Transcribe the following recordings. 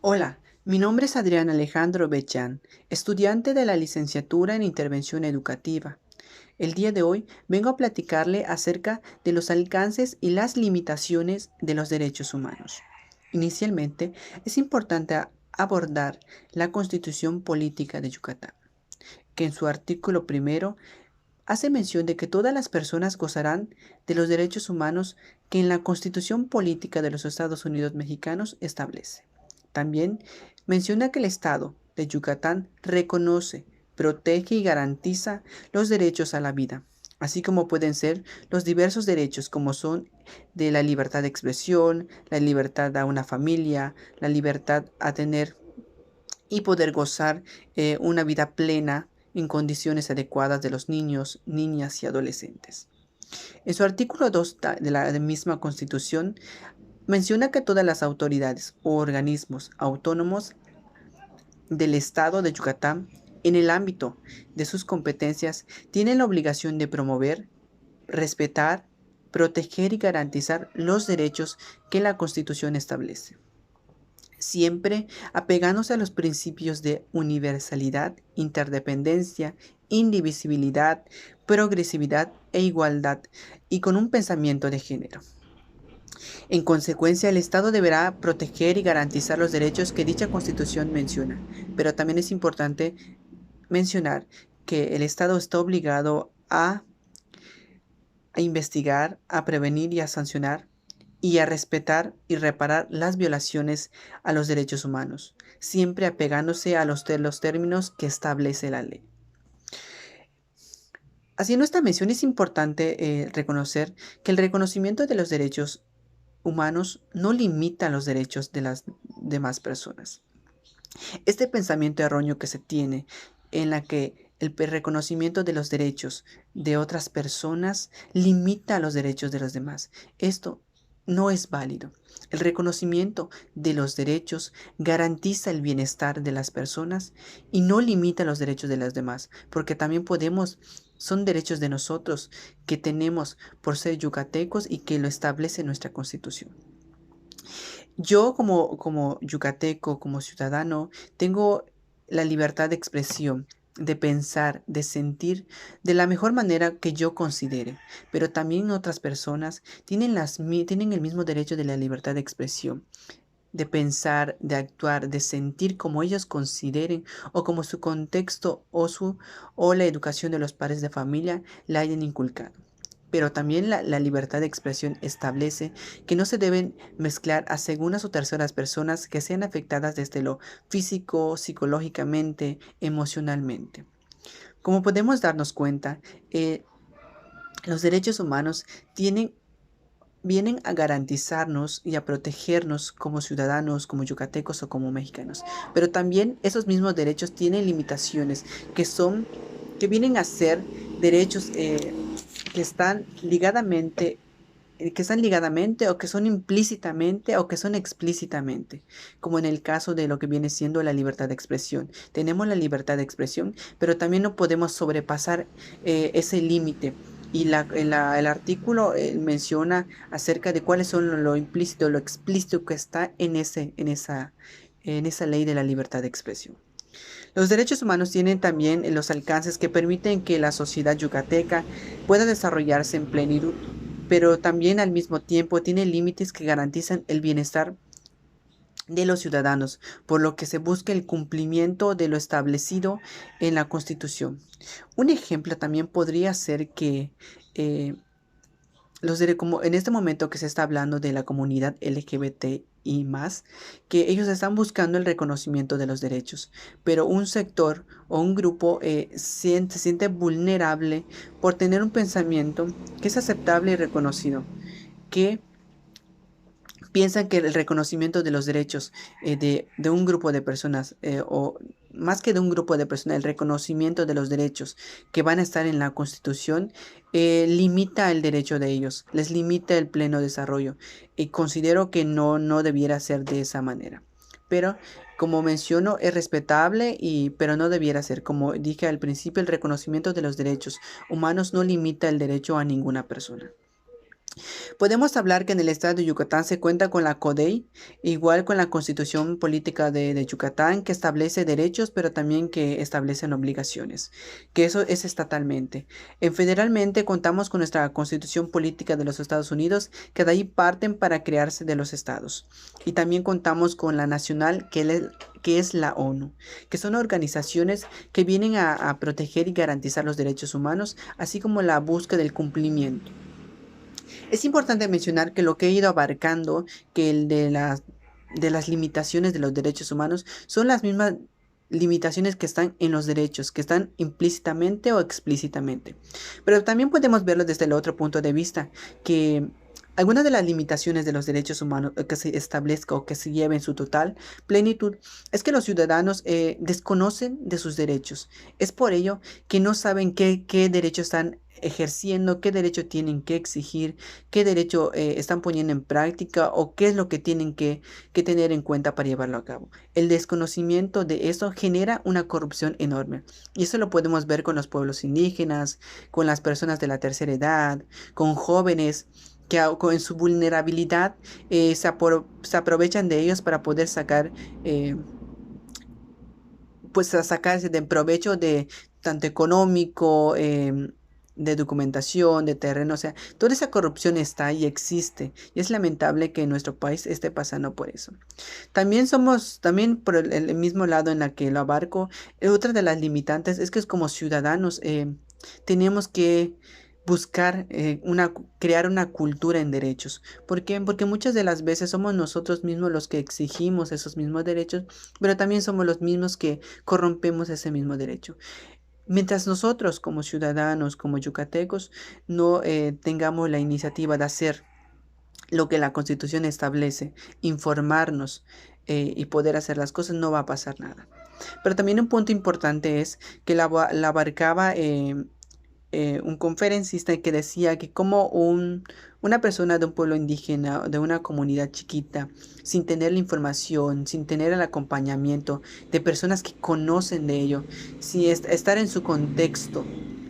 Hola, mi nombre es Adrián Alejandro Bechán, estudiante de la licenciatura en Intervención Educativa. El día de hoy vengo a platicarle acerca de los alcances y las limitaciones de los derechos humanos. Inicialmente, es importante abordar la Constitución Política de Yucatán, que en su artículo primero hace mención de que todas las personas gozarán de los derechos humanos que en la Constitución Política de los Estados Unidos Mexicanos establece. También menciona que el Estado de Yucatán reconoce, protege y garantiza los derechos a la vida, así como pueden ser los diversos derechos como son de la libertad de expresión, la libertad a una familia, la libertad a tener y poder gozar una vida plena en condiciones adecuadas de los niños, niñas y adolescentes. En su artículo 2 de la misma Constitución menciona que todas las autoridades o organismos autónomos del Estado de Yucatán, en el ámbito de sus competencias, tienen la obligación de promover, respetar, proteger y garantizar los derechos que la Constitución establece, siempre apegándose a los principios de universalidad, interdependencia, indivisibilidad, progresividad e igualdad, y con un pensamiento de género. En consecuencia, el Estado deberá proteger y garantizar los derechos que dicha Constitución menciona, pero también es importante mencionar que el Estado está obligado a investigar, a prevenir y a sancionar y a respetar y reparar las violaciones a los derechos humanos, siempre apegándose a los términos que establece la ley. Haciendo esta mención es importante reconocer que el reconocimiento de los derechos humanos no limita los derechos de las demás personas. Este pensamiento erróneo que se tiene en la que el reconocimiento de los derechos de otras personas limita los derechos de los demás. Esto no es válido. El reconocimiento de los derechos garantiza el bienestar de las personas y no limita los derechos de las demás, porque también son derechos de nosotros que tenemos por ser yucatecos y que lo establece nuestra Constitución. Yo como yucateco, como ciudadano, tengo la libertad de expresión, de pensar, de sentir de la mejor manera que yo considere, pero también otras personas tienen el mismo derecho de la libertad de expresión, de pensar, de actuar, de sentir como ellos consideren o como su contexto o la educación de los padres de familia la hayan inculcado. Pero también la libertad de expresión establece que no se deben mezclar a segundas o terceras personas que sean afectadas desde lo físico, psicológicamente, emocionalmente. Como podemos darnos cuenta, los derechos humanos tienen vienen a garantizarnos y a protegernos como ciudadanos, como yucatecos o como mexicanos. Pero también esos mismos derechos tienen limitaciones que vienen a ser derechos que están ligadamente o que son implícitamente o que son explícitamente, como en el caso de lo que viene siendo la libertad de expresión. Tenemos la libertad de expresión, pero también no podemos sobrepasar ese límite. Y el artículo menciona acerca de cuáles son lo implícito, lo explícito que está en esa ley de la libertad de expresión. Los derechos humanos tienen también los alcances que permiten que la sociedad yucateca pueda desarrollarse en plenitud, pero también al mismo tiempo tiene límites que garantizan el bienestar de los ciudadanos, por lo que se busca el cumplimiento de lo establecido en la Constitución. Un ejemplo también podría ser que eh, como en este momento que se está hablando de la comunidad LGBT y más, que ellos están buscando el reconocimiento de los derechos, pero un sector o un grupo se siente vulnerable por tener un pensamiento que es aceptable y reconocido, que piensan que el reconocimiento de los derechos de un grupo de personas, o más que de un grupo de personas, el reconocimiento de los derechos que van a estar en la Constitución, limita el derecho de ellos, les limita el pleno desarrollo. Y considero que no debiera ser de esa manera. Pero, como menciono, es respetable, pero no debiera ser. Como dije al principio, el reconocimiento de los derechos humanos no limita el derecho a ninguna persona. Podemos hablar que en el estado de Yucatán se cuenta con la CODEI, igual con la Constitución Política de Yucatán, que establece derechos, pero también que establecen obligaciones, que eso es estatalmente. Federalmente contamos con nuestra Constitución Política de los Estados Unidos, que de ahí parten para crearse de los estados. Y también contamos con la nacional, que es la ONU, que son organizaciones que vienen a proteger y garantizar los derechos humanos, así como la búsqueda del cumplimiento. Es importante mencionar que lo que he ido abarcando, que el de las limitaciones de los derechos humanos, son las mismas limitaciones que están en los derechos, que están implícitamente o explícitamente. Pero también podemos verlo desde el otro punto de vista, que algunas de las limitaciones de los derechos humanos que se establezca o que se lleve en su total plenitud es que los ciudadanos desconocen de sus derechos. Es por ello que no saben qué derechos están ejerciendo, qué derecho tienen que exigir, qué derecho están poniendo en práctica o qué es lo que tienen que tener en cuenta para llevarlo a cabo. El desconocimiento de eso genera una corrupción enorme. Y eso lo podemos ver con los pueblos indígenas, con las personas de la tercera edad, con jóvenes que en su vulnerabilidad se aprovechan de ellos para poder sacar, pues a sacarse de provecho de tanto económico, de documentación, de terreno, o sea, toda esa corrupción está y existe y es lamentable que nuestro país esté pasando por eso. También por el mismo lado en la que lo abarco, otra de las limitantes es que es como ciudadanos tenemos que buscar crear una cultura en derechos. ¿Por qué? Porque muchas de las veces somos nosotros mismos los que exigimos esos mismos derechos, pero también somos los mismos que corrompemos ese mismo derecho. Mientras nosotros como ciudadanos, como yucatecos, no tengamos la iniciativa de hacer lo que la Constitución establece, informarnos y poder hacer las cosas, no va a pasar nada. Pero también un punto importante es que la abarcaba un conferencista que decía que como una persona de un pueblo indígena, de una comunidad chiquita, sin tener la información, sin tener el acompañamiento de personas que conocen de ello, sin estar en su contexto,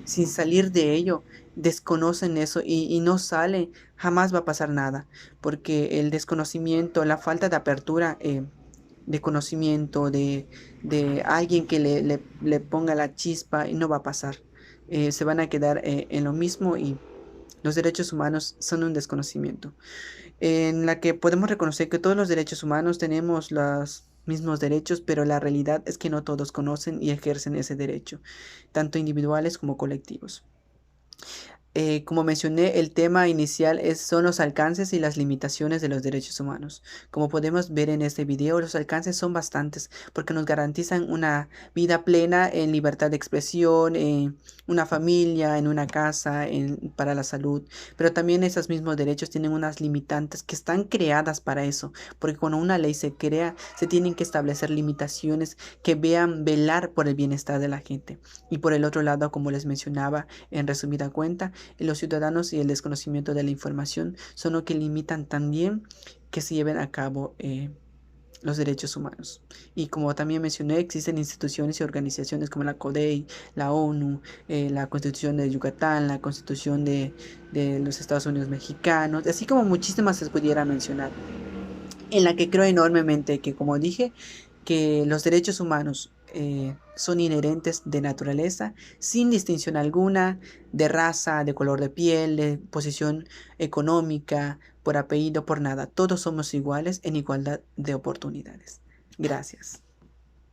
sin salir de ello, desconocen eso y no sale, jamás va a pasar nada, porque el desconocimiento, la falta de apertura, de conocimiento, de alguien que le ponga la chispa, y no va a pasar. Se van a quedar en lo mismo y los derechos humanos son un desconocimiento. En la que podemos reconocer que todos los derechos humanos tenemos los mismos derechos, pero la realidad es que no todos conocen y ejercen ese derecho, tanto individuales como colectivos. Como mencioné, el tema inicial son los alcances y las limitaciones de los derechos humanos. Como podemos ver en este video, los alcances son bastantes porque nos garantizan una vida plena en libertad de expresión, en una familia, en una casa, para la salud. Pero también esos mismos derechos tienen unas limitantes que están creadas para eso, porque cuando una ley se crea, se tienen que establecer limitaciones que vean velar por el bienestar de la gente. Y por el otro lado, como les mencionaba, en resumida cuenta, los ciudadanos y el desconocimiento de la información son lo que limitan también que se lleven a cabo los derechos humanos. Y como también mencioné, existen instituciones y organizaciones como la CODEI, la ONU, la Constitución de Yucatán, la Constitución de los Estados Unidos mexicanos, así como muchísimas se pudiera mencionar, en la que creo enormemente que, como dije, que los derechos humanos son inherentes de naturaleza, sin distinción alguna, de raza, de color de piel, de posición económica, por apellido, por nada. Todos somos iguales en igualdad de oportunidades. Gracias.